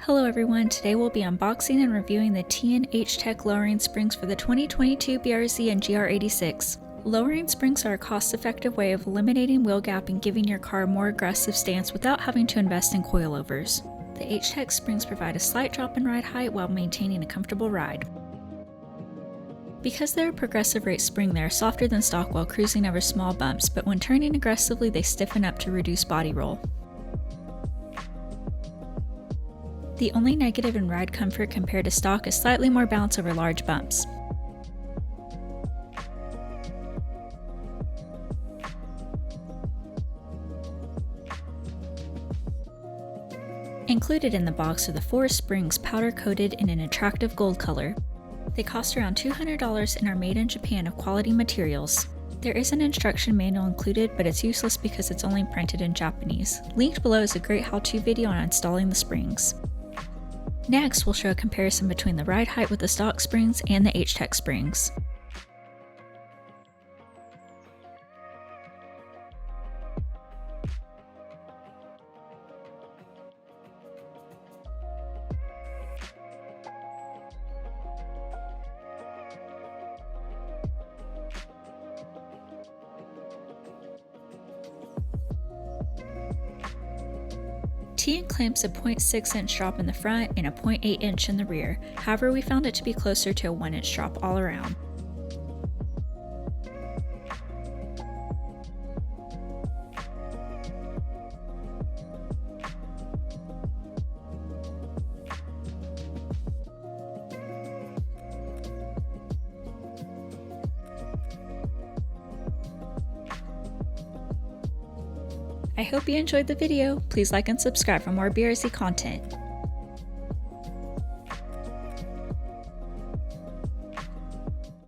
Hello everyone, today we'll be unboxing and reviewing the Tein H.Tech lowering springs for the 2022 BRZ and GR86. Lowering springs are a cost-effective way of eliminating wheel gap and giving your car a more aggressive stance without having to invest in coilovers. The H.Tech springs provide a slight drop in ride height while maintaining a comfortable ride. Because they're a progressive rate spring, they are softer than stock while cruising over small bumps, but when turning aggressively they stiffen up to reduce body roll. The only negative in ride comfort compared to stock is slightly more bounce over large bumps. Included in the box are the 4 springs powder-coated in an attractive gold color. They cost around $200 and are made in Japan of quality materials. There is an instruction manual included, but it's useless because it's only printed in Japanese. Linked below is a great how-to video on installing the springs. Next, we'll show a comparison between the ride height with the stock springs and the H.Tech springs. Tein claims a 0.6 inch drop in the front and a 0.8 inch in the rear, however we found it to be closer to a 1 inch drop all around. I hope you enjoyed the video. Please like and subscribe for more BRZ content.